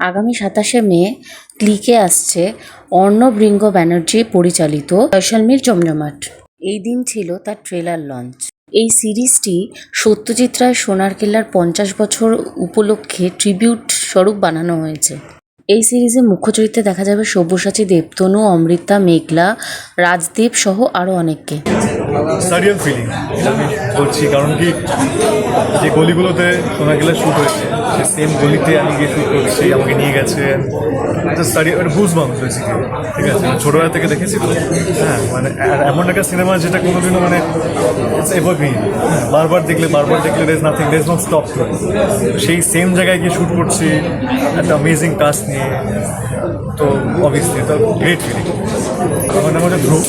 আগামী ২৭শে মে ক্লিকে আসছে অর্ণব রিঙ্গ ব্যানার্জি পরিচালিত জয়সলমীর জমজমাট। এই দিন ছিল তার ট্রেলার লঞ্চ। এই সিরিজটি সত্যজিৎ রায় সোনার কেল্লার ৫০ বছর উপলক্ষে ট্রিবিউট স্বরূপ বানানো হয়েছে। এই সিরিজে মুখ্য চরিত্রে দেখা যাবে সব্যসাচী, দেবতনু, অমৃতা, মেঘলা, রাজদীপ সহ আরও অনেককে। সারিয়াল ফিলিং এটা আমি বলছি, কারণ কি যে গলিগুলোতে সোনার কেল্লা শ্যুট হয়েছে সে সেম গলিতে আমি গিয়ে শ্যুট করছি, আমাকে নিয়ে গেছে বুঝ বাউন্স বেসিক্যালি। ঠিক আছে, ছোটোবেলা থেকে দেখেছি তো। হ্যাঁ, মানে এমন একটা সিনেমা যেটা কোনোদিনও মানে ইটস এভারগ্রিন। বারবার দেখলে there is nothing, there is not stop to. সেই সেম জায়গায় গিয়ে শ্যুট করছি একটা অ্যামেজিং কাস্ট নিয়ে, তো অবভিয়াসলি এটা গ্রেট ফিলিং। আমার নাম হচ্ছে ধ্রুব,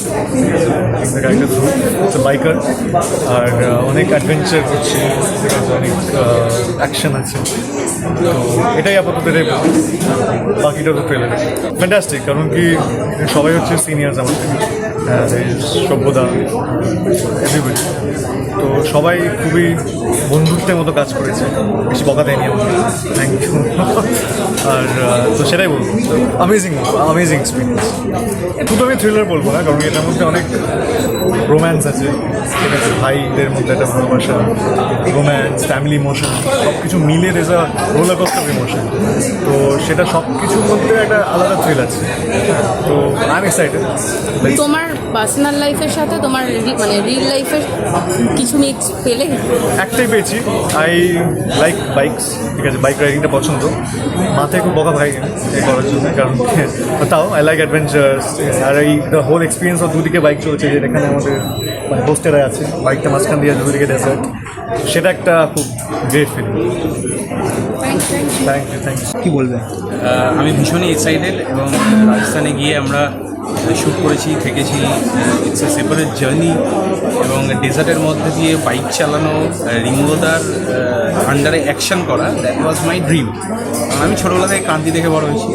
ক্যারেক্টার ধ্রুব হচ্ছে বাইকার, আর অনেক অ্যাডভেঞ্চার করছি, ঠিক আছে, অনেক অ্যাকশন আছে। তো এটাই আপাতত, বাকিটা তো ট্রেলার। ফ্যান্টাস্টিক, কারণ কি সবাই হচ্ছে সিনিয়র্স আমার থেকে, সভ্যদা, এভরিবডি। তো সবাই খুবই বন্ধুত্বের মতো কাজ করেছে, বেশি বকা দেয়নি আমাকে, থ্যাংক ইউ। আর তো সেটাই বলবো, অ্যামেজিং এক্সপিরিয়েন্স। শুধু আমি থ্রিলার বলবো না, কারণ এটার মধ্যে অনেক রোম্যান্স আছে, ঠিক আছে, ভাইদের মধ্যে একটা ভালোবাসা, রোম্যান্স, ফ্যামিলি ইমোশন, সব কিছু মিলে রেজ আ রোলার কোস্টার ইমোশন। তো সেটা সব কিছুর মধ্যে একটা আলাদা থ্রিল আছে। তো আই এম এক্সাইটেড। তোমার পার্সোনাল লাইফের সাথে তোমার মানে রিয়েল লাইফের কিছু মিক্স পেলে? একটাই পেয়েছি, আই লাইক বাইকস, ঠিক আছে, বাইক রাইডিংটা পছন্দ। মাথায় খুব বকা ভাই এই করার জন্য, কারণ তাও আই লাইক অ্যাডভেঞ্চার্স। আর এই দ্য হোল এক্সপিরিয়েন্স অফ দুদিকে বাইক চলছে, যে এখানে আমাদের মানে হোস্টেরা আছে, বাইকটা মাঝখান দিয়ে দুদিকে ডেজার্ট, সেটা একটা খুব গ্রেট ফিলিং। Thank you. কী বলবেন? আমি ভীষণই এক্সাইটেড, এবং রাজস্থানে গিয়ে আমরা শ্যুট করেছি, থেকেছি। ইটস এ সেপারেট জার্নি, এবং ডেজার্টের মধ্যে দিয়ে বাইক চালানো, রিঙ্গোদার আন্ডারে অ্যাকশন করা, দ্যাট ওয়াজ মাই ড্রিম। কারণ আমি ছোটোবেলা থেকে কান্তি দেখে বড় হয়েছি,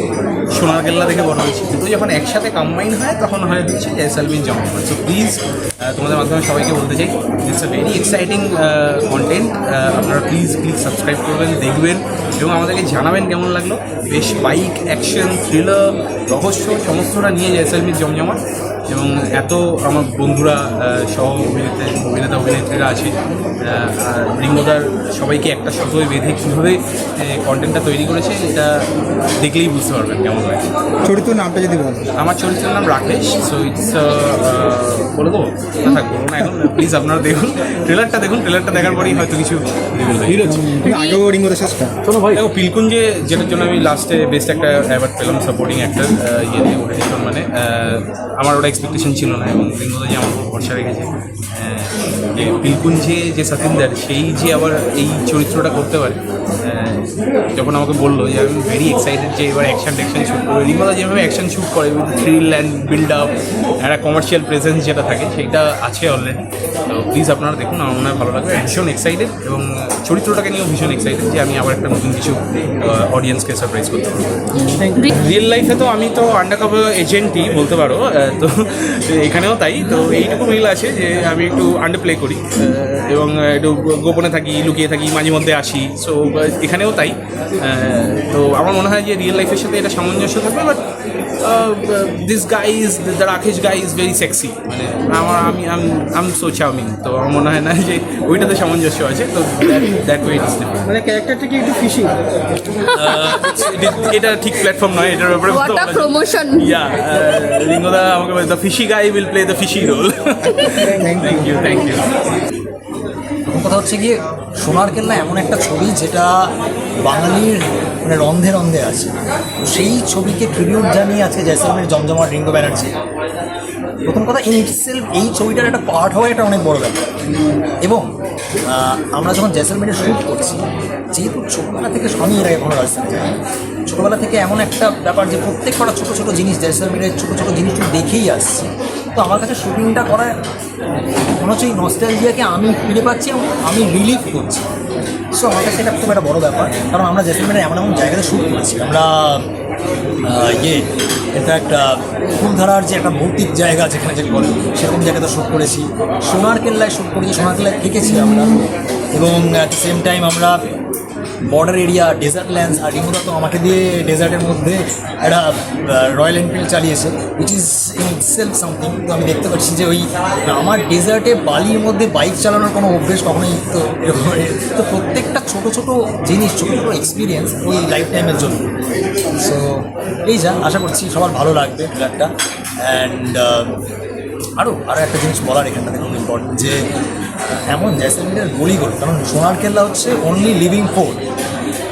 সোনার কেল্লা দেখে বড় হয়েছি, কিন্তু যখন একসাথে কম্বাইন হয় তখন হচ্ছে জয়সলমীর জমজমাট। সো প্লিজ তোমাদের মাধ্যমে সবাইকে বলতে চাই, it's a very exciting content. আপনারা প্লিজ সাবস্ক্রাইব করবেন, দেখবেন, এবং আমাদেরকে জানাবেন কেমন লাগলো। বেশ বাইক, অ্যাকশন, থ্রিলার, রহস্য সমস্তটা নিয়ে জয়সলমীর জমজমাট। এবং এত আমার বন্ধুরা, সহ অভিনেতা অভিনেত্রীরা আছে, রিঙ্গোদার সবাইকে একটা সুতোয় বেঁধে কীভাবে কন্টেন্টটা তৈরি করেছে, এটা দেখলেই বুঝতে পারবেন কেমন লাগে। চরিত্রের নামটা যদি বলেন? আমার চরিত্রের নাম রাকেশ। সো ইটস বলে দেবো না, বলবো না এখন। প্লিজ আপনারা দেখুন, ট্রেলারটা দেখার পরেই হয়তো কিছু আগেও রিঙ্গোদের শেষটা দেখো। পিলকুঞ্জে, যেটার জন্য আমি লাস্টে বেস্ট একটা অ্যাওয়ার্ড পেলাম, সাপোর্টিং অ্যাক্টর ইয়েতে, ওটা মানে আমার ওটা এক্সপেকটেশন ছিল না, এবং রিঙ্গোদা যে আমার উপর ভরসা রেখেছে, যে পিলকুঞ্জে যে সতীন্দার, সেই যে আবার এই চরিত্রটা করতে পারে, যখন আমাকে বললো, যে আমি ভেরি এক্সাইটেড যে এবার অ্যাকশন শ্যুট করবে। রিঙ্গোদা যেভাবে অ্যাকশন শ্যুট করে, থ্রিল অ্যান্ড বিল্ড আপ, একটা কমার্শিয়াল প্রেজেন্স যেটা থাকে, সেইটা আছে অলরেডি। তো প্লিজ আপনারা দেখুন, আমার মনে হয় ভালো লাগবে। ভীষণ এক্সাইটেড, এবং চরিত্রটাকে নিয়েও ভীষণ এক্সাইটেড যে আমি আবার একটা নতুন কিছু অডিয়েন্সকে সারপ্রাইজ করতে পারবো। রিয়েল লাইফে তো আমি তো আন্ডারকভার এজেন্টই বলতে পারো, তো এখানেও তাই। তো এইটুকু মিল আছে যে আমি একটু আন্ডার প্লে করি, এবং একটু গোপনে থাকি, লুকিয়ে থাকি, মাঝে মধ্যে আসি। সো এখানেও তাই। তো আমার মনে হয় যে রিয়েল লাইফের সাথে এটা সামঞ্জস্য থাকবে। But this guy is, the Rakesh guy is very sexy, মানে আমি সো চার্মিং। তো আমার মনে হয় না যে ওইটাতে সামঞ্জস্য আছে। তো that way it is different. মানে ক্যারেক্টারটা কি একটু ফিশি? এটা ঠিক প্ল্যাটফর্ম নয়, এটার ব্যাপারে প্রমোশন। ইয়া, রিঙ্গোদা আমাকে বলে, the fishy guy will play the fishy role. Thank you. কথা হচ্ছে গিয়ে সোনার কেল্লা এমন একটা ছবি যেটা বাঙালির মানে রন্ধে রন্ধে আছে। সেই ছবিকে ট্রিবিউট জানিয়ে আছে জয়সলমীর জমজমাট রিঙ্গো ব্যানার্জি। প্রথম কথা, ইন ইটসেলফ এই ছবিটার একটা পার্ট হওয়া একটা অনেক বড় ব্যাপার। এবং আমরা যখন জয়সলমীরে শ্যুট করছি, যেহেতু ছোটোবেলা থেকে আমি এর আগে কোনো রাজস্থানে যাই, ছোটোবেলা থেকে এমন একটা ব্যাপার যে প্রত্যেক কটা ছোটো ছোটো জিনিস, জয়সলমীরের ছোটো ছোটো জিনিসগুলো দেখেই আসছি। তো আমার কাছে শ্যুটিংটা করা মনে হচ্ছে এই নস্টালজিয়াকে আমি ফিরে পাচ্ছি এবং আমি রিলিভ করছি। সো আমার কাছে এটা খুব একটা বড়ো ব্যাপার, কারণ আমরা জয়সলমীরে এমন এমন জায়গাতে শ্যুট করেছি। আমরা ইনফ্যাক্ট ফুলধারার যে একটা ভৌতিক জায়গা যেখানে যে বলে, সেরকম জায়গাতে শ্যুট করেছি। সোনার কেল্লায় শ্যুট করেছি, সোনার কেল্লায় থেকেছি আমরা। এবং অ্যাট দ্য সেম টাইম আমরা বর্ডার এরিয়া, ডেজার্ট ল্যান্ডস, আর রিঙ্গুদা তো আমাকে দিয়ে ডেজার্টের মধ্যে একটা রয়্যাল এনফিল্ড চালিয়েছে, which is in itself something. তো আমি দেখতে পাচ্ছি যে ওই আমার ডেজার্টে বালির মধ্যে বাইক চালানোর কোনো অভ্যেস কখনোই তো এরকম, তো প্রত্যেকটা ছোটো ছোটো জিনিস, ছোটো ছোটো এক্সপিরিয়েন্স ওই লাইফ টাইমের জন্য। সো এই যা আশা করছি সবার ভালো লাগবে ট্রেলারটা। অ্যান্ড আরও একটা জিনিস বলার এখানটাতে খুব ইম্পর্টেন্ট, যে এমন জয়সলমেরের গলিগুলো, কারণ সোনার কেল্লা হচ্ছে অনলি লিভিং ফোর্ট,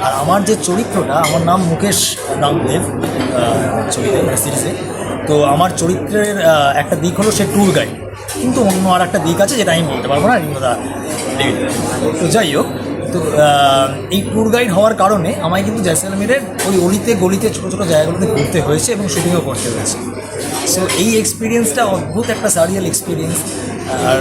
আর আমার যে চরিত্রটা, আমার নাম মুকেশ নাগদেব ছবিতে সিরিজে, তো আমার চরিত্রের একটা দিক হলো সে ট্যুর গাইড, কিন্তু অন্য আর একটা দিক আছে যেটা আমি বলতে পারবো না, রিঙ্গুদা তো যাই হোক। তো এই ট্যুর গাইড হওয়ার কারণে আমায় কিন্তু জয়সলমেরের ওই অলিতে গলিতে ছোটো ছোটো জায়গাগুলোতে ঘুরতে হয়েছে এবং শুটিংও করতে হয়েছে। সো এই এক্সপিরিয়েন্সটা অদ্ভুত একটা সারিয়াল এক্সপিরিয়েন্স। আর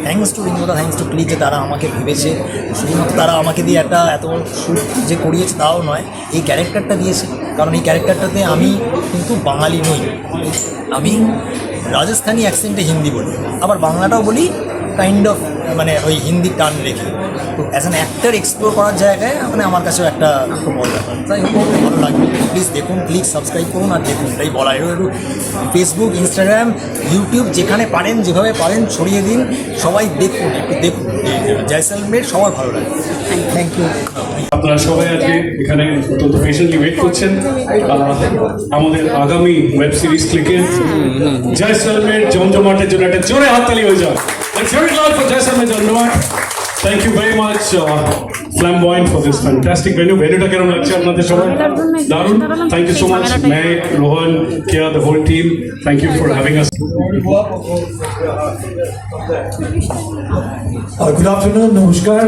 থ্যাঙ্কস টু রিঙ্গুদা, থ্যাঙ্কস টু ক্লিক, যে তারা আমাকে ভেবেছে, শুধুমাত্র তারা আমাকে দিয়ে একটা এত শ্যুট যে করিয়েছে তাও নয়, এই ক্যারেক্টারটা দিয়েছে, কারণ এই ক্যারেক্টারটাতে আমি কিন্তু বাঙালি নই, আমি রাজস্থানি অ্যাকসেন্টে হিন্দি বলি, আবার বাংলাটাও বলি কাইন্ড অফ, মানে ওই হিন্দি টান রেখে। তো অ্যাজ অ্যান অ্যাক্টার এক্সপ্লোর করার জায়গায় মানে আমার কাছেও একটা খুব বড় ব্যাপার। তাই হোক ভালো লাগবে, প্লিজ দেখুন, ক্লিক সাবস্ক্রাইব করুন আর দেখুন, এটাই বলা। একটু ফেসবুক, ইনস্টাগ্রাম, ইউটিউব যেখানে পারেন, যেভাবে পারেন ছড়িয়ে দিন, সবাই দেখুন, একটু দেখুন জয়সলমের, সবার ভালো লাগবে। Thank you. আপনারা সবাই আজকে এখানে অত্যন্ত পেশেন্টলি ওয়েট করছেন আমাদের আগামী ওয়েব সিরিজ ক্লিকের জয়সলমের জমজমাটের জন্য একটা জোরে হাততালি হয়ে যাক। Let's hear it loud for Jaisalmer জমজমাট। Thank you very much Flamboyant for this fantastic venue. ভেন্যুটা কেমন লাগছে আপনাদের সবাই? দারুণ। Thank you so much Meg, Rohan, Kia, the whole team. Thank you for having us. Good afternoon, namaskar.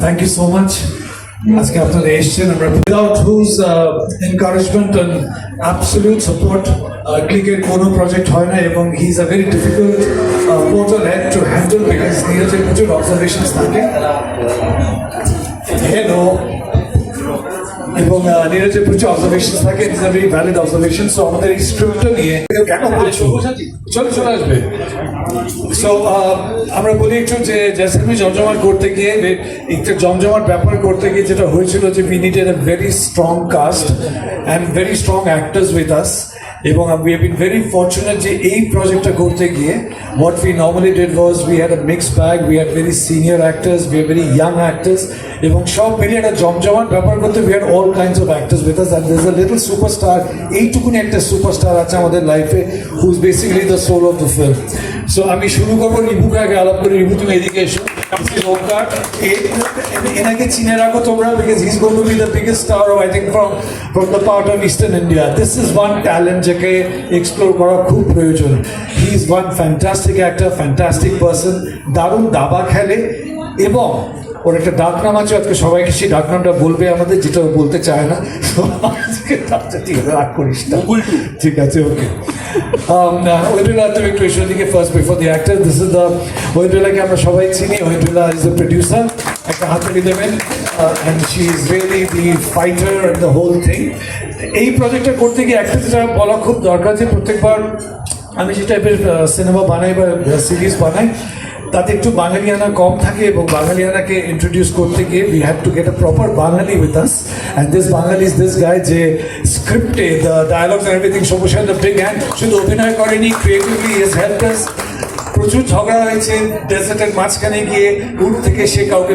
Thank you so much. আজকে আপনারা এসেছেন, আমরা without whose encouragement and absolute support ক্লিকের কোনো প্রজেক্ট হয় না, এবং he is a very difficult portal head to handle, because নীরজের প্রচুর অবজারভেশনস থাকে। হ্যালো, এবং নীরজের প্রচুর অবজারভেশনস থাকে, it is a very valid observation. So আমাদের এই স্ক্রিপ্টটা নিয়ে কেন বলছো, চলে আসবে। সো আমরা বলি একটু যে জয়সলমের জমজমাট করতে গিয়ে, একটা জমজমাট ব্যাপার করতে গিয়ে যেটা হয়েছিল, যে we needed a very strong cast and very strong actors with us, এবং we have been very fortunate যে এই প্রজেক্টটা করতে গিয়ে what we normally did was we had a mixed bag, we had very senior actors, we had very young actors, এবং সব মিলিয়ে একটা জমজমাট ব্যাপার করতে we had all kinds of actors with us, and there is a little superstar, এইটুকুনি একটা superstar আছে আমাদের লাইফে, who is basically the soul of the film. So আমি শুরু করবো রিভুকে আগে আলাপ করে। রিভু, তুমি এদিকে এসো। এনাকে চিনে রাখো তোমরা, because he is going to B the biggest star I think from the part of eastern India. This is one talent যাকে এক্সপ্লোর করা খুব প্রয়োজন। He is one fantastic actor, fantastic person, দারুণ দাবা খেলে, এবং ওর একটা ডাকনাম আছে, আজকে সবাইকে সেই ডাকনামটা বলবে আমাদের, যেটা বলতে চায় না। ঠিক আছে, রাগ করিস না, ঠিক আছে, ওকে। ওয়েন্ড্রিলা, তুমি একটু এসো দিকে first before the actor. This is the ওয়েন্ড্রিলাকে আমরা সবাই চিনি। ওয়েন্ড্রিলা ইজ দ্য প্রডিউসার, একটা হাততালি দেবেন, and she is really the fighter and the whole thing. এই প্রজেক্টটা করতে গিয়ে একটা যেটা বলা খুব দরকার, যে প্রত্যেকবার আমি যে টাইপের সিনেমা বানাই বা সিরিজ বানাই, তাতে একটু বাঙালিয়ানা কম থাকে, এবং বাঙালিয়ানাকে ইন্ট্রোডিউস করতে গিয়ে we have to get a proper Bengali with us, and this Bengali is this guy যে স্ক্রিপ্টে the dialogues and everything Sabuj the big hand, শুধু অভিনয় করেনি, ক্রিয়েটিভলি ইজ হেল্পড আস। প্রচুর ঝগড়া হয়েছে ডেজার্টের মাঝখানে গিয়ে, উঠ থেকে সে কাউকে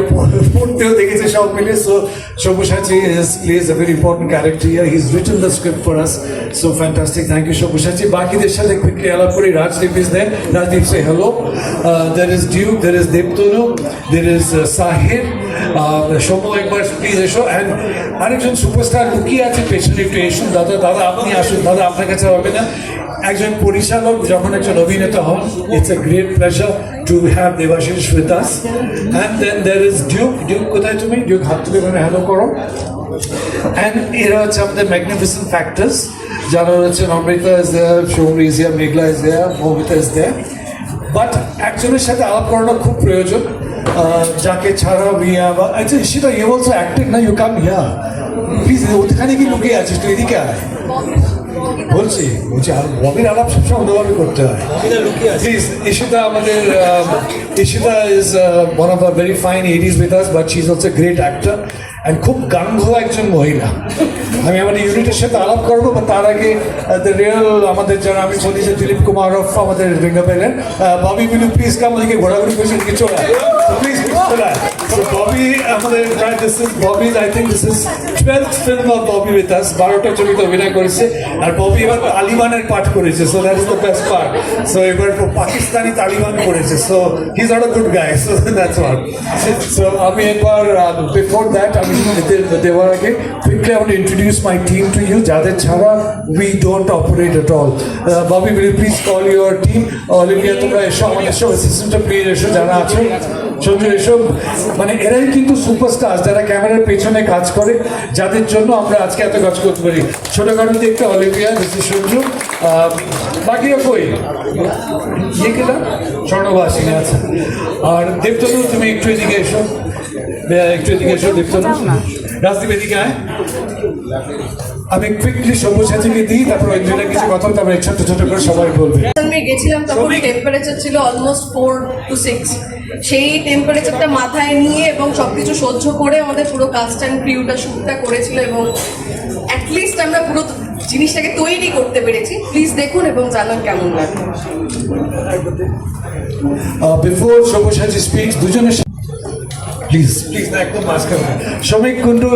পড়তেও দেখেছে সব মিলে। So Sabyasachi plays a very important character here, he is written the script for us, so fantastic, thank you Sabyasachi. বাকিদের সাথে কুইকলি আলাপ করি। Rajdeep is there, Rajdeep say hello. There is Duke, there is Debtanu, there is Sahir, Soumya একবার প্লিজ এসো। And আরেকজন superstar লুকিয়ে আছে পেছনে, একটু এসুন দাদা। দাদা আপনি আসুন, দাদা আপনার কাছে হবে না। একজন পরিচালক যখন একজন অভিনেতা হন, it's a great pleasure to have Debashis with us. And then there is Duke. Duke কোথায় তুমি? ডিউক হাত তুলে মানে হ্যালো করো। অ্যান্ড এরা হচ্ছে আমাদের ম্যাগনিফিসেন্ট ফ্যাক্টর্স, যারা হচ্ছে Amrita is there, Soumya is there, Meghla is there, Moumita is there. But একজনের সাথে আলাপ করানো খুব প্রয়োজন, যাকে ছাড়া আচ্ছা সেটা ইউ অলসো অ্যাক্টিং না, ইউ কাম হিয়ার। প্লিজ ওখানে কি লুকিয়ে আছিস তুই এদিকে আয় বলছি আর ববির আলাপ সবসময় অন্যভাবে করতে হয় প্লিজ ইশিতা আমাদের Ishita is one of a very fine ADs with us but she is also great actor and খুব গান্ধ একজন মহিলা আমি আমাদের ইউনিটের সাথে আলাপ করবো বা তার আগে দ্য রিয়েল আমাদের যারা আমি বলি যে দিলীপ কুমার আমাদের রিঙ্গা পেলেন ববি বিলু প্লিজ কাম ওদিকে ঘোরাঘুরি করে দিকে চলে প্লিজ চলে তো ববি আমাদের this is Bobby I think this is 12th film of Bobby with us 12টা ছবিতে অভিনয় করেছে আর ববি এবার তালিবানের পাঠ করেছে so that is the best part so এবার পাকিস্তানি তালিবান করেছে so he is not a good guy so that's what so আমি একবার বিফোর দ্যাট আমি দেওয়ার আগে quickly I want to introduce my team to you যাদের ছাড়া we don't operate at all Bobby will please call your team Olivia তোমরা এসো আমাদের সব অ্যাসিস্ট্যান্ট প্লেয়ার এসো যারা আছে সঞ্জু এসব মানে এরাই কিন্তু সুপারস্টার যারা ক্যামেরার পেছনে কাজ করে যাদের জন্য আমরা আজকে এত কাজ করতে পারি ছোটখাটো দেখতে অলিভিয়া দিস ইজ সঞ্জু বাকিরা কই ইয়ে গেলাম স্বর্ণবাসিনী আছে আর দেবতনু তুমি একটু এদিকে এসো দেবতনু রাজদীপ এদিকে আয় আমি কুইকলি সব্যসাচীকে দিই তারপর অঞ্জনা কিছু কথা তারপর ছোট ছোট করে সবাই বলবে আমি গেছিলাম তখন টেম্পারেচার ছিল অলমোস্ট 4 to 6 সেই টেম্পারেচারটা মাথায় নিয়ে এবং সবকিছু সহ্য করে আমাদের পুরো কাস্ট অ্যান্ড ক্রিউটা শ্যুটটা করেছিল এবং অ্যাটলিস্ট আমরা পুরো জিনিসটাকে তৈরি করতে পেরেছি প্লিজ দেখুন এবং জানান কেমন লাগে বিফোর সব্যসাচী স্পিচ দুজনের প্লিজ একদম মাঝখানে শ্রমিক কুন্ডু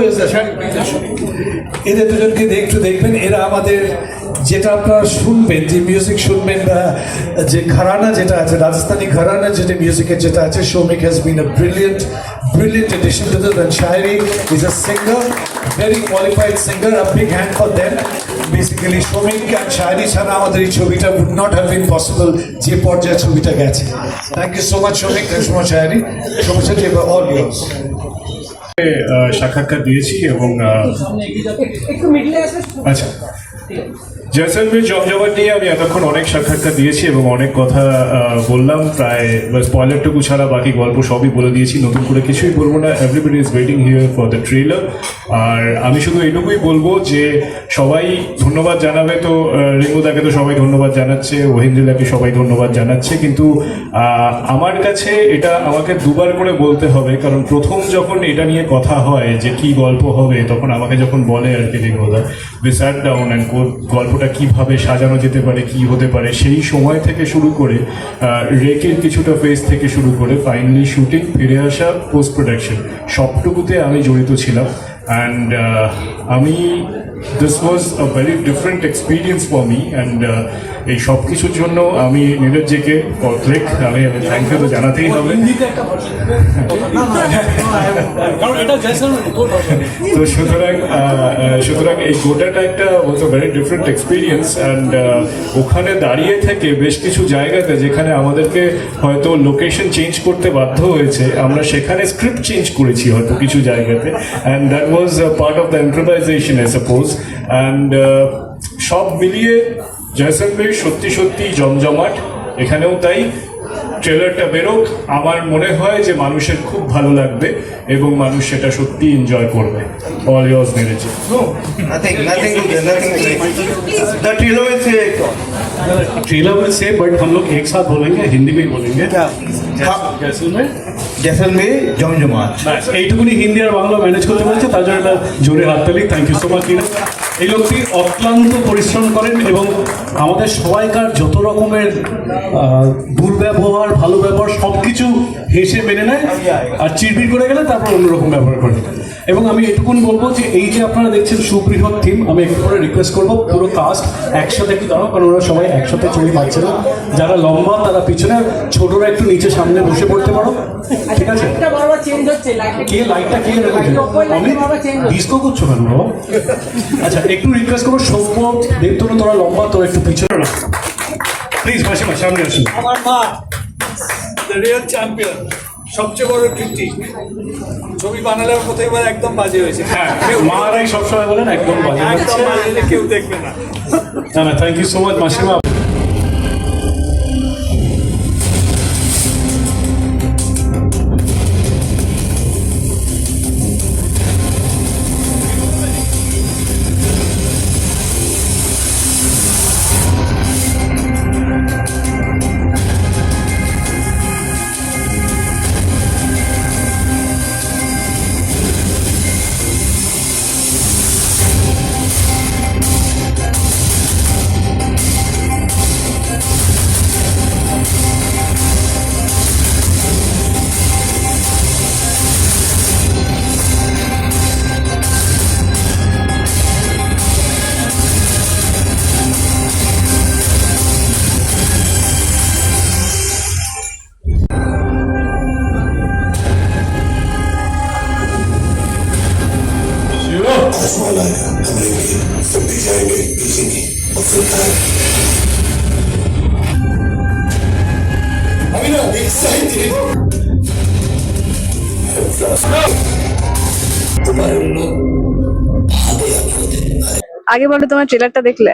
এদের দুজনকে একটু দেখবেন এরা আমাদের যেটা আপনারা শুনবেন যে মিউজিক শুনবেন বা যে ঘরানা যেটা আছে রাজস্থানী ঘরানা যেটা মিউজিকের যেটা আছে শ্রমিক has been a brilliant addition to the Shairi is a singer, very qualified singer. A big hand for them. Basically, Shomik and Shairi ছাড়া আমাদের এই ছবিটা would not have been possible যে পর্যায়ে ছবিটা গেছে. Thank you so much, Shomik. Thanks so much, Shairi. Shomik, all yours. সাক্ষাৎকার দিয়েছি এবং আচ্ছা জয়সলমীর জমজমাট নিয়ে আমি এতক্ষণ অনেক সাক্ষাৎকার দিয়েছি এবং অনেক কথা বললাম প্রায় স্পয়লারটুকু ছাড়া বাকি গল্প সবই বলে দিয়েছি নতুন করে কিছুই বলবো না everybody is waiting here for the trailer আর আমি শুধু এইটুকুই বলবো যে সবাই ধন্যবাদ জানাবে তো রিঙ্গুদাকে তো সবাই ধন্যবাদ জানাচ্ছে ওহিন্দিলাকে সবাই ধন্যবাদ জানাচ্ছে কিন্তু আমার কাছে এটা আমাকে দুবার করে বলতে হবে কারণ প্রথম যখন এটা নিয়ে কথা হয় যে কি গল্প হবে তখন আমাকে যখন বলে আর কি রিঙ্গুদা উই স্যাট ডাউন অ্যান্ড গল্পটা কিভাবে সাজানো যেতে পারে কি হতে পারে সেই সময় থেকে শুরু করে রেকের কিছুটা ফেজ থেকে শুরু করে ফাইনালি শুটিং ফিরে আসা পোস্ট প্রোডাকশন সবটুকুতে আমি জড়িত ছিলাম অ্যান্ড আমি this was a very different experience for me and এই সব কিছুর জন্য আমি নীরজজিকে আমি থ্যাংক ইউ তো জানাতেই হবে তো সুতরাং এই গোটাটা একটা was a very different experience and ওখানে দাঁড়িয়ে থেকে বেশ কিছু জায়গাতে যেখানে আমাদেরকে হয়তো লোকেশন চেঞ্জ করতে বাধ্য হয়েছে আমরা সেখানে স্ক্রিপ্ট চেঞ্জ করেছি হয়তো কিছু জায়গাতে and that was part of the improvisation I suppose and সব মিলিয়ে জয়সলমীর সত্যি জমজমাট এখানেও তাই ট্রেলারটা বেরোক আমার মনে হয় যে মানুষের খুব ভালো লাগবে এবং মানুষ সেটা সত্যি এনজয় করবে all years Neeraj Nothing to say. The trailer will say it all. Trailer में से बट हम लोग एक साथ बोलेंगे हिंदी में ही बोलेंगे जैसलमेर जमजमाट ব্যাস এইটুকুনি হিন্দি আর বাংলা ম্যানেজ করতে বলছে তার জন্য একটা জোরে হাততালি থ্যাংক ইউ সো মাচ এই লোকটি অক্লান্ত পরিশ্রম করেন এবং আমাদের সবাইকার যত রকমের দুর্ব্যবহার ভালো ব্যবহার সব কিছু হেসে মেনে নেয় আর চিরবির করে গেলে তারপর অন্যরকম ব্যবহার করে এবং আমি এটুকুন বলবো যে এই যে আপনারা দেখছেন সুবৃহৎ থিম আমি একটু করে রিকোয়েস্ট করবো পুরো কাস্ট একসাথে একটু দাঁড়াও কারণ ওরা সবাই একসাথে ছবি পাচ্ছে না যারা লম্বা তারা পিছনে ছোটরা একটু নিচে সামনে বসে পড়তে পারো ঠিক আছে কে লাইটটা কে রেখেছে আমি ডিস্কো করছো কেন বাবা আচ্ছা একটু রিকোয়েস্ট করবো সৌম্য দেবতনু তোরা লম্বা তোরা একটু পিছনে না প্লিজ মাসিমা সামনে আসুন আমার মা দ্য রিয়েল চ্যাম্পিয়ন সবচেয়ে বড় কীর্তি ছবি বানালেও প্রত্যেকবার একদম বাজে হয়েছে হ্যাঁ মারাই সবসময় বলেন একদম বাজে হচ্ছে কেউ দেখবে না না থ্যাংক ইউ সো মাচ মাসিমা আগে বলো, তোমার ট্রেলারটা দেখলে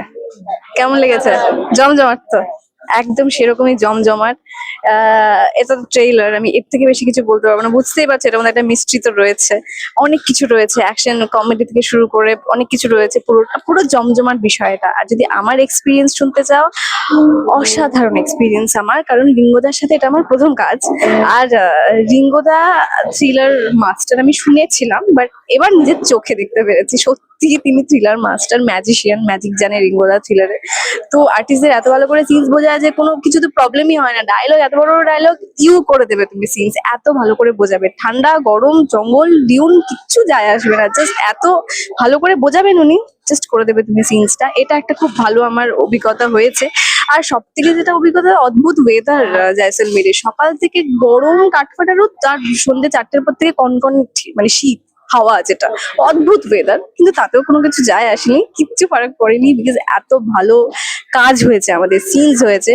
কেমন লেগেছে? জমজমাট তো, একদম সেরকমই জমজমাট। এটা তো ট্রেইলার, আমি এর থেকে বেশি কিছু বলতে পারবো না। বুঝতেই পারছি এটার মধ্যে একটা মিস্ট্রি তো রয়েছে, অনেক কিছু রয়েছে, অ্যাকশন কমেডি থেকে শুরু করে অনেক কিছু রয়েছে। পুরো জমজমাট বিষয়টা। আর যদি আমার এক্সপিরিয়েন্স শুনতে চাও, অসাধারণ এক্সপিরিয়েন্স আমার, কারণ রিঙ্গোদার সাথে এটা আমার প্রথম কাজ। আর রিঙ্গোদা থ্রিলার মাস্টার আমি শুনেছিলাম, বাট এবার নিজের চোখে দেখতে পেরেছি সত্যি তিনি থ্রিলার মাস্টার, ম্যাজিশিয়ান, ম্যাজিক জানে রিঙ্গোদা থ্রিলারে। তো আর্টিস্টদের এত ভালো করে সিনস বোঝায় যে কোনো কিছু তো প্রবলেমই হয় না। ডায়লগ, এত বড় ডায়লগ ইউ করে দেবে তুমি, সিনস এত ভালো করে বোঝাবে। ঠান্ডা গরম জঙ্গল ডিউন কিচ্ছু যায় আসবে না, জাস্ট এত ভালো করে বোঝাবেন উনি, জাস্ট করে দেবে তুমি সিনসটা। এটা একটা খুব ভালো আমার অভিজ্ঞতা হয়েছে। আর সব থেকে যেটা অভিজ্ঞতা, অদ্ভুত ওয়েদার জয়সলমীরে, সকাল থেকে গরম কাঠফাটা রোদ, তার সন্ধ্যে 4টের পর থেকে কনকন মানে শীত হাওয়া, যেটা অদ্ভুত ওয়েদার, কিন্তু তাতেও কোনো কিছু যায় আসেনি, কিচ্ছু ফারাক পড়েনি, বিকজ এত ভালো কাজ হয়েছে, আমাদের সিনস হয়েছে।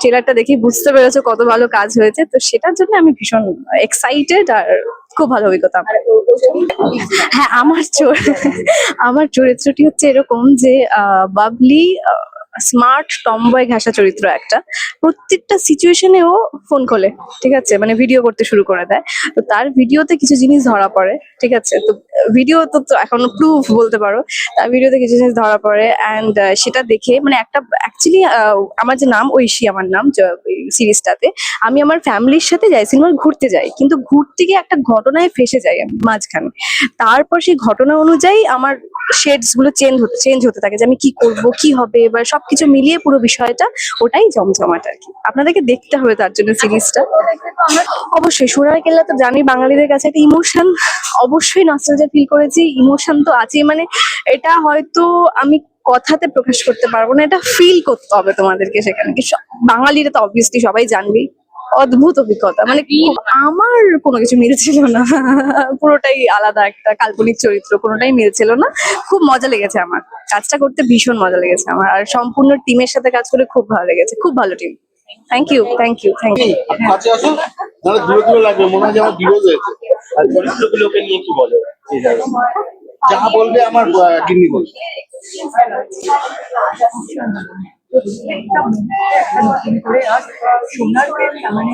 ট্রেলারটা দেখে বুঝতে পেরেছো কত ভালো কাজ হয়েছে, তো সেটার জন্য আমি ভীষণ এক্সাইটেড আর খুব ভালো অভিজ্ঞতা আমার। হ্যাঁ, আমার চরিত্রটি হচ্ছে এরকম যে বাবলি স্মার্ট টমবয় ঘাসা চরিত্র একটা। প্রত্যেকটা সিচুয়েশনে ও ফোন খোলে, ঠিক আছে, মানে ভিডিও করতে শুরু করে দেয়। তো তার ভিডিওতে কিছু জিনিস ধরা পড়ে, ঠিক আছে, তো ভিডিও তো এখনো প্রুফ বলতে পারো, তার ভিডিওতে কিছু জিনিস ধরা পড়ে। অ্যান্ড সেটা দেখে মানে একটা অ্যাকচুয়ালি আমার যে নাম ঐশী, আমার নাম সিরিজটাতে, আমি আমার ফ্যামিলির সাথে জয়সিলমার ঘুরতে যাই, কিন্তু ঘুরতে গিয়ে একটা ঘটনায় ফেসে যাই আমি মাঝখানে। তারপর সেই ঘটনা অনুযায়ী আমার শেডস গুলো চেঞ্জ হতে থাকে, যে আমি কি করব, কি হবে, এবার সবকিছু মিলিয়ে পুরো বিষয়টা, ওটাই জমজমাট আর কি। আপনাদেরকে দেখতে হবে তার জন্য সিরিজটা। অবশ্যই সোনার কেল্লা তো জানি বাঙালিদের কাছে একটা ইমোশন, অবশ্যই নস্টালজিয়া ফিল করেছি, ইমোশন তো আছে, মানে এটা হয়তো আমি কথাতে প্রকাশ করতে পারবো না, এটা ফিল করতে হবে তোমাদেরকে সেখানে। বাঙালিরা তো অবভিয়াসলি সবাই জানবি, অদ্ভুত অভিজ্ঞতা, মানে আমার কোনো কিছু মিলছিল না, পুরোটাই আলাদা একটা কাল্পনিক চরিত্র, কোনোটাই মিলছিল না। খুব মজা লেগেছে আমার, কাজটা করতে ভীষণ মজা লেগেছে আমার, আর সম্পূর্ণ টিমের সাথে কাজ করে খুব ভালো লেগেছে, খুব ভালো টিম। Thank you, thank you, thank you. কাছে আসুন, নাহলে দূরে দূরে লাগবে, মনে হয় যেমন বিরোধ হয়েছে। আর চরিত্রগুলোকে নিয়ে কি বলে যা বলবে আমার গিন্নি বলবে। সোনার কেল্লা মানে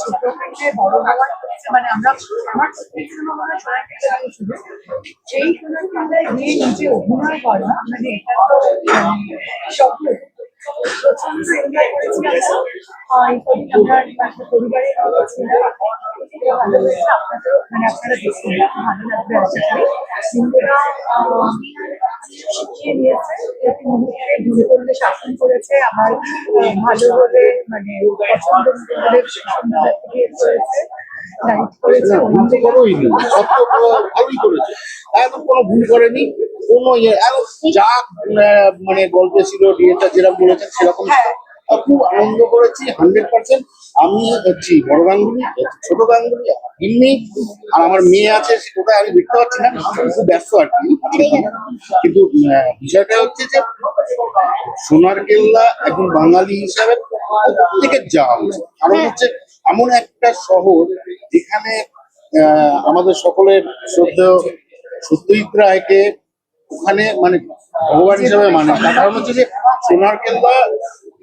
ছোট থেকে বড় হওয়ার, মানে আমরা আমার সোনার কেল্লা শুধু সেই সোনার কেল্লায় গিয়ে নিজে অভিনয় করা, মানে এটা তো স্বপ্ন। প্রচন্ড এনজয় করেছি আমরা একটা পরিবারের ছিলাম, ভালো হয়েছে। আপনাদের মানে আপনারা দেখুন, ভালো লাগবে আশা করি। সিন্ধুরা শিখিয়ে দিয়েছে, প্রতি মুহূর্তে দূরে করলে শাসন করেছে, আবার ভালো বলে মানে পছন্দ বলে সুন্দর করেছে, গাইড করেছে। ভালোই করেছে, একদম কোনো ভুল করেনি, কোনো যা মানে গল্পে ছিল, ডিরেক্টর যেরকম বলেছেন সেরকম খুব আনন্দ করেছি 100%। আমি হচ্ছি বড় গাঙ্গুলি, ছোট গাঙ্গুলি, গিন্নি, আর আমার মেয়ে আছে, সেটা আমি দেখতে পাচ্ছি না, খুব ব্যস্ত আর কি। কিন্তু বিষয়টা হচ্ছে যে সোনার কেল্লা একজন বাঙালি হিসাবে প্রত্যেকে যাওয়া উচিত। কারণ হচ্ছে এমন একটা শহর যেখানে আমাদের সকলের শ্রদ্ধেয় সত্যজিৎ রায়কে ওখানে মানে ভগবান হিসাবে মানে। তার কারণ হচ্ছে যে সোনার কেল্লা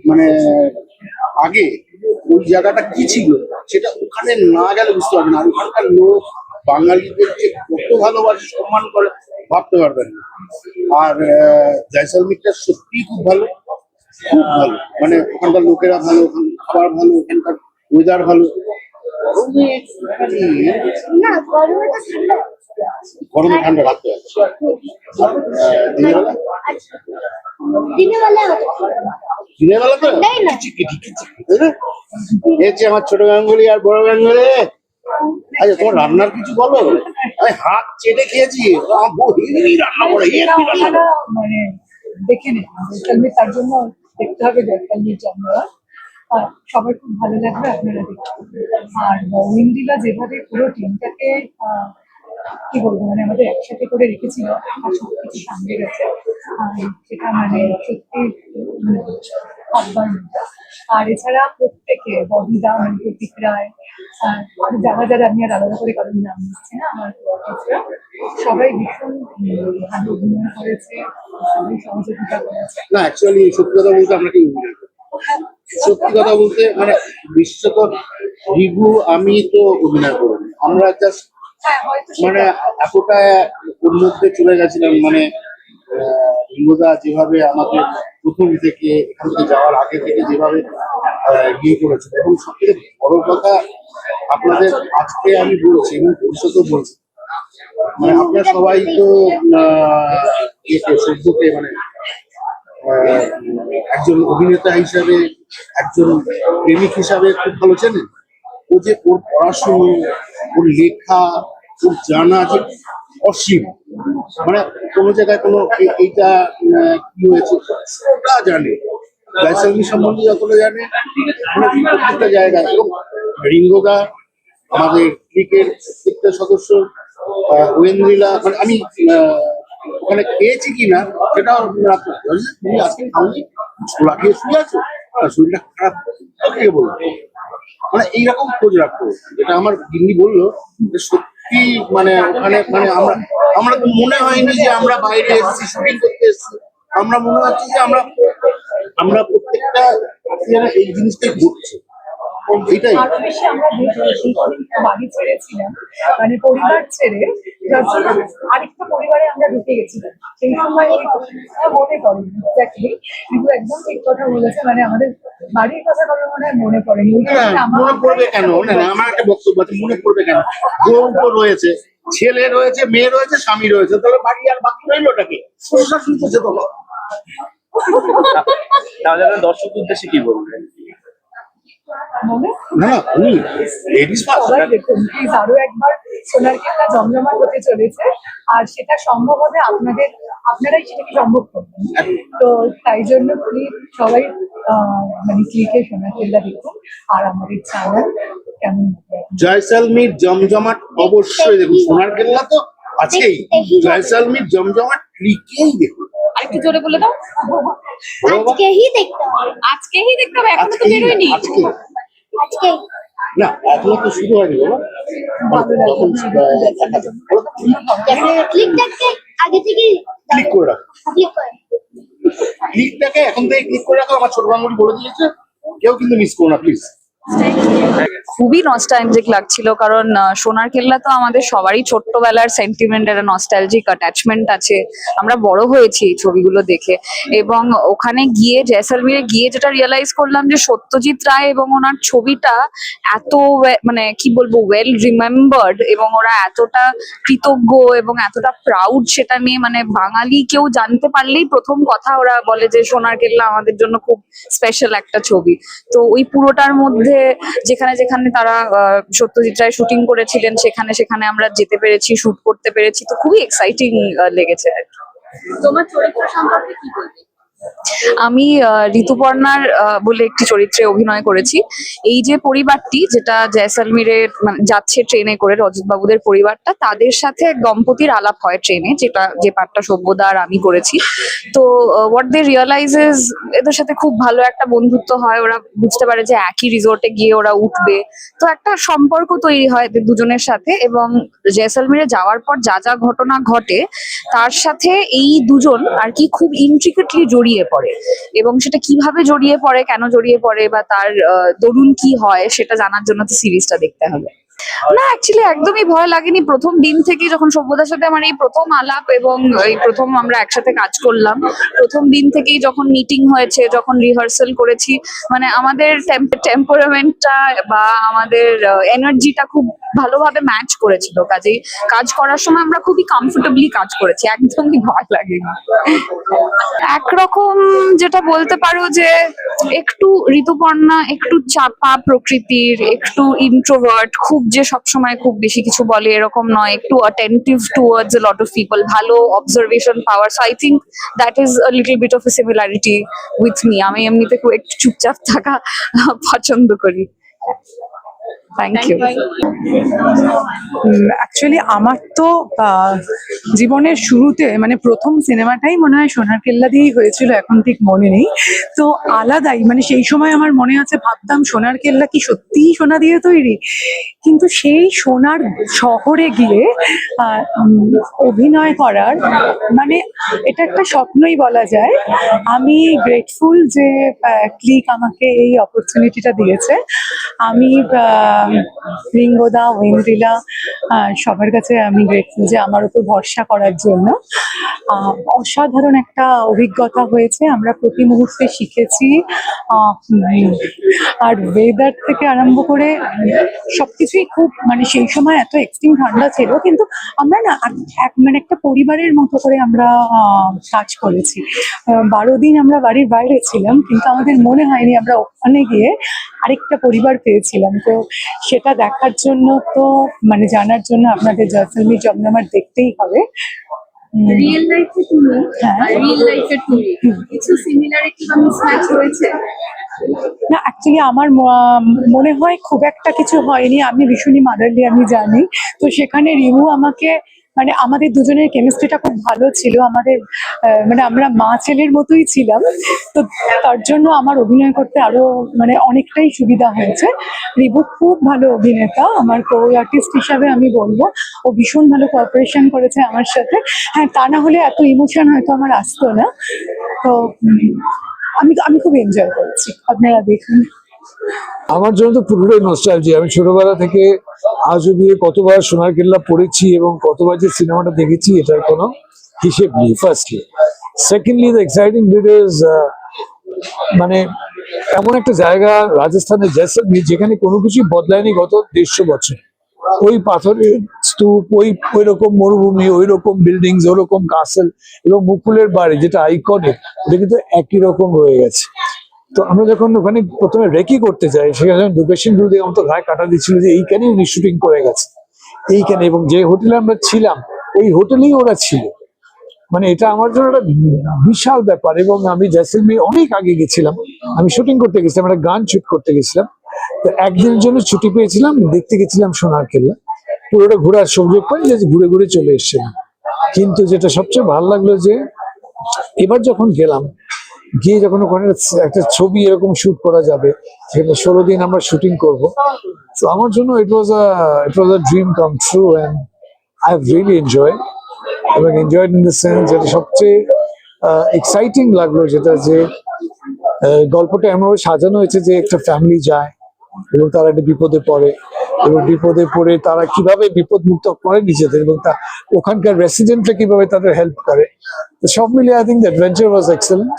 মানে আগে ওই জায়গাটা কি ছিল সেটা ওখানে না গেলে বুঝতে পারবেন। আর ওখানকার লোক বাঙালিদেরকে কত ভালোবাসে, সম্মান করে ভাবতে পারবেন না। আর জয়সলমীরটা সত্যিই খুব ভালো, খুব ভালো, মানে ওখানকার লোকেরা ভালো, খাবার ভালো, ওখানকার ওয়েদার ভালো। গরমে ঠান্ডা রাখতে হয়। দিনের বেলা তো আমার ছোট গাঙ্গুলি আর বড় গাঙ্গুলি। আচ্ছা, তোমার রান্নার কিছু বলো। আমি হাত চেটে খেয়েছি, রান্না করে মানে দেখে নেই, তার জন্য দেখতে হবে জয়সলমীর জমজমাট। সবার খুব ভালো লাগবে, আপনারা দেখতে। আর ইন্দিরা যেভাবে পুরো টিমটাকে কি বলবো মানে আমাদের একসাথে করে রেখেছিল, আর সবকিছু সামনে গেছে, সেটা মানে সত্যি মানে ভাববার মতো। আর এছাড়া প্রত্যেকে ববিদা মানে প্রতীক রায়, আর যারা যারা আমি আর আলাদা করে কারণ নাম নিচ্ছি না, আমার অর্কেস্ট্রা সবাই ভীষণ ভালো অভিনয় করেছে, সবাই সহযোগিতা করেছে। না অ্যাকচুয়ালি সত্যি কথা বলতে আমরা কি সত্যি কথা বলতে মানে বিশেষত রিভু আমি তো অভিনয় করিনি, আমরা জাস্ট হ্যাঁ হয়তো মানে এতটা ওর মধ্যে চলে গেছিলাম মানে রিঙ্গুদা যেভাবে আমাকে প্রথম থেকে এখান থেকে যাওয়ার আগে থেকে যেভাবে ইয়ে করেছিল, এবং সবথেকে বড় কথা আপনাদের আজকে আমি বলছি এবং ভবিষ্যতেও বলছি, মানে আপনারা সবাই তো ইয়েকে সভ্যকে মানে একজন অভিনেতা হিসাবে একজন প্রেমিক হিসাবে খুব ভালো চেনেন। ও যে ওর পড়াশুনো, ওর লেখা, ওর জানা যে অসীম, মানে কোনো জায়গায় কোনো এইটা কি হয়েছে ওটা জানে, জয়সলমী সম্বন্ধে যতটা জানে মানে প্রত্যেকটা জায়গায়। এবং রিঙ্গোদা আমাদের ক্রিকেট প্রত্যেকটা সদস্য ওয়েন্দ্রিলা মানে আমি ওখানে খেয়েছি কিনা সেটাও রাখতে হবে। তুমি আজকে খাওনি, ছোলা খেয়ে শুয়ে আছো, শরীরটা খারাপ কে বলবো, মানে এইরকম খোঁজ রাখতো। যেটা আমার গিন্নি বললো যে সত্যি মানে ওখানে মানে আমরা তো মনে হয়নি যে আমরা বাইরে এসেছি শুটিং করতে এসেছি, আমরা মনে হচ্ছে যে আমরা প্রত্যেকটা এই জিনিসটাই ঘটছে এইটাই। আরো বেশি আমরা সেই কদিন বাড়ি ছেড়েছিলাম মানে পরিবার ছেড়ে, যার জন্য আরেকটা পরিবারে আমরা ঢুকে গেছিলাম। সেই সময় মনে পড়ে এক্স্যাক্টলি, কিন্তু একদম ঠিক কথা বলেছে, মানে আমাদের বাড়ির কথা কারো মনে হয় মনে পড়েনি। মনে পড়বে কেন? না না আমার একটা বক্তব্য আছে, মনে পড়বে কেন? বউ তো রয়েছে, ছেলে রয়েছে, মেয়ে রয়েছে, স্বামী রয়েছে, তাহলে বাড়ি আর বাকি রইলোটাকে শ্বশুর শুনতেছে তো। তাহলে দর্শক উদ্দেশ্যে কি বলবেন? না উনি লেডিস ফার্স্ট। সবাই দেখুন প্লিজ, আরো একবার সোনার কেল্লা জমজমাট হতে চলেছে, আর সেটা সম্ভব হবে আপনারাই সেটাকে সম্ভব করবেন। তো তাই জন্য প্লিজ সবাই মানে ক্লিকে সোনার কেল্লা দেখুন, আর আমাদের চ্যানেল কেমন জয়সলমীর জমজমাট অবশ্যই দেখুন, সোনার কেল্লা তো আছেই, জয়সলমীর জমজমাট ক্লিকেই দেখুন। আরেকটু জোরে বলে দাও। আজকেই দেখতে হবে। আজকেই দেখতে হবে, এখনো তো বেরোয়নি। আজকে আজকে না এখনো তো শুরু হয়নি বাবা, যখন দেখা যাবে ক্লিকটাকে আগে থেকেই ক্লিক করে রাখো, ক্লিক করে ক্লিকটাকে এখন থেকে ক্লিক করে রাখো। আমার ছোট বাঙালি বলে দিয়েছে, কেউ কিন্তু মিস করো না প্লিজ। খুবই নস্টালজিক লাগছিল, কারণ সোনার কেল্লা তো আমাদের সবারই ছোট্টবেলার সেন্টিমেন্ট, একটা নস্টালজিক অ্যাটাচমেন্ট আছে। আমরা বড় হয়েছি এই ছবিগুলো দেখে, এবং ওখানে গিয়ে জয়সলমীরে গিয়ে যেটা রিয়েলাইজ করলাম যে সত্যজিৎ রায় এবং ওনার ছবিটা এত মানে কি বলবো ওয়েল রিমেম্বার্ড, এবং ওরা এতটা কৃতজ্ঞ এবং এতটা প্রাউড সেটা নিয়ে, মানে বাঙালি কেউ জানতে পারলেই প্রথম কথা ওরা বলে যে সোনার কেল্লা আমাদের জন্য খুব স্পেশাল একটা ছবি। তো ওই পুরোটার মধ্যে যেখানে যেখানে তারা সত্যজিৎ রায় শুটিং করেছিলেন সেখানে সেখানে আমরা যেতে পেরেছি, শুট করতে পেরেছি, তো খুবই এক্সাইটিং লেগেছে আর কি। তোমার চরিত্র সম্পর্কে কি বলবে? আমি ঋতুপর্ণার বলে একটি চরিত্রে অভিনয় করেছি। এই যে পরিবারটি যেটা জয়সলমীরে যাচ্ছে ট্রেনে করে, রজত বাবুদের পরিবারটা, তাদের সাথে এক দম্পতির আলাপ হয় ট্রেনে, যে পার্টটা সভ্যদা আর আমি করেছি। তো হোয়াট দে রিয়েলাইজেস, এদের সাথে খুব ভালো একটা বন্ধুত্ব হয়, ওরা বুঝতে পারে যে একই রিসোর্টে গিয়ে ওরা উঠবে, তো একটা সম্পর্ক তৈরি হয় এদের দুজনের সাথে। এবং জয়সলমীরে যাওয়ার পর যা যা ঘটনা ঘটে তার সাথে এই দুজন আর কি খুব ইন্ট্রিকেটলি জড়িয়ে পড়ে, এবং সেটা কিভাবে জড়িয়ে পড়ে, কেন জড়িয়ে পড়ে, বা তার দরুন কি হয় সেটা জানার জন্য তো সিরিজটা দেখতে হবে। না অ্যাকচুয়ালি একদমই ভয় লাগেনি। প্রথম দিন থেকে যখন সভ্যতার সাথে আমার এই প্রথম আলাপ এবং এই প্রথম আমরা একসাথে কাজ করলাম, প্রথম দিন থেকেই যখন মিটিং হয়েছে, যখন রিহার্সাল করেছি, মানে আমাদের টেম্পারামেন্টটা বা আমাদের এনার্জিটা খুব ভালোভাবে ম্যাচ করেছিল। কাজেই কাজ করার সময় আমরা খুবই কমফোর্টেবলি কাজ করেছি, একদমই ভয় লাগেনি। একরকম যেটা বলতে পারো যে একটু ঋতুপর্ণা একটু চাপা প্রকৃতির, একটু ইন্ট্রোভার্ট, খুব যে সবসময় খুব বেশি কিছু বলে এরকম নয়, একটু attentive towards a lot of people, ভালো observation power. So I think that is a little bit of a similarity with me. আমি এমনিতে খুব একটু চুপচাপ থাকা পছন্দ করি। Thank you. অ্যাকচুয়ালি আমার তো জীবনের শুরুতে মানে প্রথম সিনেমাটাই মনে হয় সোনার কেল্লা দিয়েই হয়েছিল, এখন ঠিক মনে নেই। তো আলাদাই মানে সেই সময় আমার মনে আছে, ভাবতাম সোনার কেল্লা কি সত্যিই সোনা দিয়ে তৈরি, কিন্তু সেই সোনার শহরে গিয়ে অভিনয় করার মানে এটা একটা স্বপ্নই বলা যায়। আমি গ্রেটফুল যে ক্লিক আমাকে এই অপরচুনিটিটা দিয়েছে। আমি রিঙ্গোদা, ওয়েন্দ্রিলা সবার কাছে আমি গ্রেটফুল যে আমার উপর ভরসা করার জন্য। অসাধারণ একটা অভিজ্ঞতা হয়েছে, আমরা প্রতি মুহূর্তে শিখেছি। আর ওয়েদার থেকে আরম্ভ করে সবকিছুই খুব মানে সেই সময় এত এক্সট্রিম ঠান্ডা ছিল, কিন্তু আমরা না মানে একটা পরিবারের মতো করে আমরা কাজ করেছি। 12 দিন আমরা বাড়ির বাইরে ছিলাম, কিন্তু আমাদের মনে হয়নি আমরা ওখানে গিয়ে আরেকটা পরিবার পেয়েছিলাম। তো সেটা দেখার জন্য তো মানে জানার জন্য আপনাদের জয়সলমীর জমজমাট দেখতেই হবে। রিয়েল লাইফে তুমি হ্যাঁ। রিয়েল লাইফে তুমি কিছু সিমিলারিটি বা মিসম্যাচ রয়েছে? না, অ্যাকচুয়ালি আমার মনে হয় খুব একটা কিছু হয়নি। আমি ভীষণই মাদারলি, আমি জানি। তো সেখানে রিমু আমাকে মানে আমাদের দুজনের কেমিস্ট্রিটা খুব ভালো ছিল, আমাদের মানে আমরা মা ছেলের মতোই ছিলাম। তো তার জন্য আমার অভিনয় করতে আরো মানে অনেকটাই সুবিধা হয়েছে। রিভু খুব ভালো অভিনেতা, আমার কো আর্টিস্ট হিসাবে আমি বলবো ও ভীষণ ভালো কোঅপারেশন করেছে আমার সাথে। হ্যাঁ, তা না হলে এত ইমোশন হয়তো আমার আসতো না। তো আমি খুব এনজয় করছি, আপনারা দেখুন। আমার জন্য তো পুরোটাই নস্টালজি। আমি ছোটবেলা থেকে আজ অব্দি কতবার সোনার কেল্লা পড়েছি এবং কতবার যে সিনেমাটা দেখেছি এটার কোনো হিসেব নেই। Firstly, secondly the exciting bit is মানে এমন একটা জায়গা রাজস্থানের জয়সলমীর যেখানে কোনো কিছুই বদলায়নি গত 150 বছর। ওই পাথরের স্তূপ, ওই রকম মরুভূমি, ওই রকম বিল্ডিংস, ওরকম কাসেল এবং মুকুলের বাড়ি যেটা আইকনিক, এটা কিন্তু একই রকম রয়ে গেছে। তো আমরা যখন ওখানে প্রথমে রেকি করতে যাই, সেখানে লোকেশন গুলো দিয়ে আমার তো গায়ে কাটা দিচ্ছিল যে এইখানেই উনি শুটিং করে গেছে, এইখানে। এবং যে হোটেলে আমরা ছিলাম ওই হোটেলেই ওরা ছিল। মানে এটা আমার জন্য একটা বিশাল ব্যাপার। এবং আমি জয়সলমীর অনেক আগে গেছিলাম, আমি শুটিং করতে গেছিলাম, একটা গান শুট করতে গেছিলাম। তো একদিনের জন্য ছুটি পেয়েছিলাম, দেখতে গেছিলাম সোনার কেল্লা। পুরোটা ঘোরার সুযোগ পাই, যে ঘুরে ঘুরে চলে এসেছিলাম। কিন্তু যেটা সবচেয়ে ভালো লাগলো যে এবার যখন গেলাম, গিয়ে যখন ওখানে একটা ছবি এরকম শুট করা যাবে, সেখানে 16 দিন আমরা শুটিং করব। তো আমার জন্য it was a dream come true and I have really enjoyed. এবং এনজয়েড ইন দ্য সেন্স যেটা সবচেয়ে এক্সাইটিং লাগলো, যেটা যে গল্পটা এমনভাবে সাজানো হয়েছে যে একটা ফ্যামিলি যায় এবং তারা একটা বিপদে পড়ে, এবং বিপদে পড়ে তারা কিভাবে বিপদ মুক্ত করে নিজেদের, এবং ওখানকার রেসিডেন্টরা কিভাবে তাদের হেল্প করে। তো সব মিলিয়ে I think the adventure was excellent.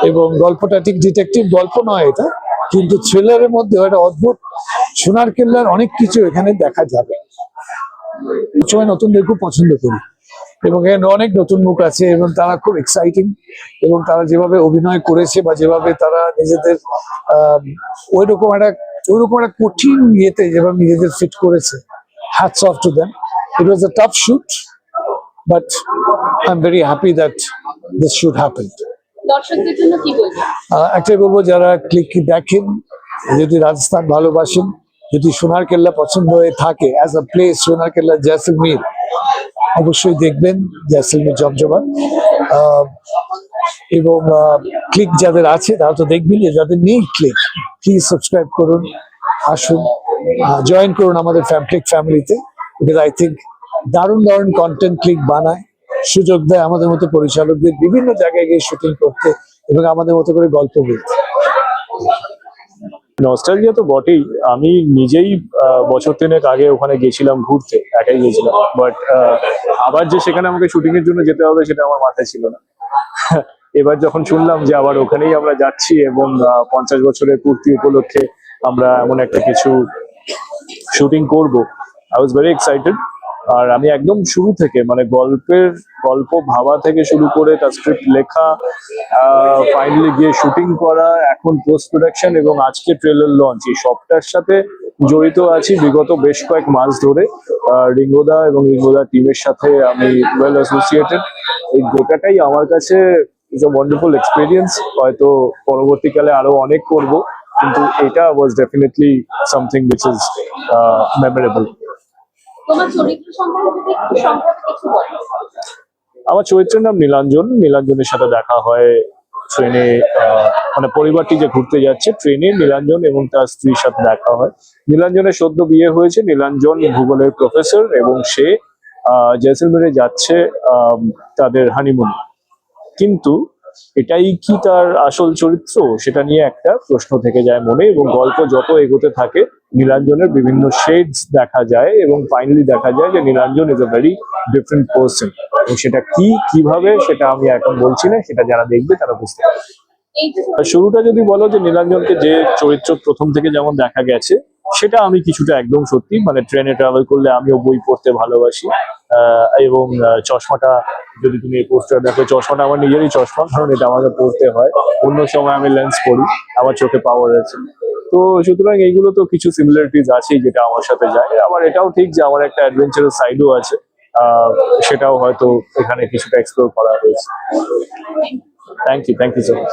এবং গল্পটা ঠিক ডিটেকটিভ গল্প নয় এটা, কিন্তু থ্রিলারের মধ্যে একটা অদ্ভুত সোনার কেল্লার অনেক কিছু এখানে দেখা যাবে। সময় নতুনদের খুব পছন্দ করি এবং এখানে অনেক নতুন মুখ আছে এবং তারা খুব এক্সাইটিং। এবং তারা যেভাবে অভিনয় করেছে বা যেভাবে তারা নিজেদের ওইরকম একটা কঠিন ইয়েতে যেভাবে নিজেদের ফিট করেছে, hats off to them. It was a tough shoot, but I'm very happy that this shoot happened. দর্শকদের জন্য কি বলবো? একটাই বলবো, যারা ক্লিক দেখেন, যদি রাজস্থান ভালোবাসেন, যদি সোনার কেল্লা পছন্দ হয়ে থাকে অ্যাজ আ প্লেস, সোনার কেল্লা জয়সলমীর অবশ্যই দেখবেন জয়সলমীর জমজমাট। এবং ক্লিক যাদের আছে তারা তো দেখবেন, যাদের নেই ক্লিক, প্লিজ সাবস্ক্রাইব করুন, আসুন, জয়েন করুন আমাদের ক্লিক ফ্যামিলিতে। বিকজ আই থিঙ্ক দারুণ দারুণ কন্টেন্ট ক্লিক বানায়, সুযোগ দেয় আমাদের মতো পরিচালকদের বিভিন্ন জায়গায় গিয়ে শুটিং করতে এবং আমাদের মতো করে গল্প বলতে। নস্টালজিয়া তো বটেই। আমি নিজেই বছর 3 আগে ওখানে গেছিলাম ঘুরতে, একাই গেছিলাম। বাট আবার যে সেখানে আমাকে শুটিং এর জন্য যেতে হবে সেটা আমার মাথায় ছিল না। এবার যখন শুনলাম যে আবার ওখানেই আমরা যাচ্ছি এবং 50 বছরের পূর্তি উপলক্ষে আমরা এমন একটা কিছু শুটিং করব, আই ওয়াজ ভেরি এক্সাইটেড। আর আমি একদম শুরু থেকে মানে গল্প ভাবা থেকে শুরু করে তার স্ক্রিপ্ট লেখা, ফাইনালি গিয়ে শুটিং করা, এখন পোস্ট প্রোডাকশন এবং আজকে ট্রেলার লঞ্চ, এই সবটার সাথে জড়িত আছি বিগত বেশ কয়েক মাস ধরে। রিঙ্গোদা এবং রিঙ্গোদা টিমের সাথে আমি ওয়েল অ্যাসোসিয়েটেড। এই গোটাটাই আমার কাছে ইজ আ ওয়ান্ডারফুল এক্সপিরিয়েন্স। হয়তো পরবর্তীকালে আরো অনেক করব। কিন্তু এটা was definitely something which is memorable. তোমার চরিত্র সম্পর্কে কিছু বলো। আমার চরিত্রের নাম নীলাঞ্জন। নীলাঞ্জনের সাথে দেখা হয় ট্রেনে, মানে পরিবারটি যে ঘুরতে যাচ্ছে ট্রেনে নীলাঞ্জন এবং তার স্ত্রীর সাথে দেখা হয়। নীলাঞ্জনের সদ্য বিয়ে হয়েছে। নীলাঞ্জন ভূগোলের প্রফেসর এবং সে জয়সলমেরে যাচ্ছে তাদের হানিমুন। কিন্তু এটাই কি তার আসল চরিত্র, সেটা নিয়ে একটা প্রশ্ন থেকে যায় মনে, এবং গল্প যত এগোতে থাকে নীলাঞ্জনের বিভিন্ন শেডস দেখা যায় এবং ফাইনালি দেখা যায় যে Nilanjan is a very different person. এবং সেটা কিভাবে সেটা আমি এখন বলছি না, সেটা যারা দেখবে তারা বুঝতে পারবে। শুরুটা যদি বলো যে নীলাঞ্জনকে যে চরিত্র প্রথম থেকে যেমন দেখা গেছে, সেটা আমি কিছুটা একদম সত্যি, মানে ট্রেনে ট্রাভেল করলে আমিও বই পড়তে ভালোবাসি, এবং চশমাটা যদি তুমি এই পোস্টার দেখো, চশমাটা আমার নিজেরই চশমা, কারণ এটা আমাকে পড়তে হয়। অন্য সময় আমি লেন্স পরি, আমার চোখে পাওয়ার আছে। তো সুতরাং এইগুলো তো কিছু সিমিলারিটিস আছেই যেটা আমার সাথে যায়। আবার এটাও ঠিক যে আমার একটা অ্যাডভেঞ্চারাস সাইডও আছে, সেটাও হয়তো এখানে কিছুটা এক্সপ্লোর করা হয়েছে। Thank you so much.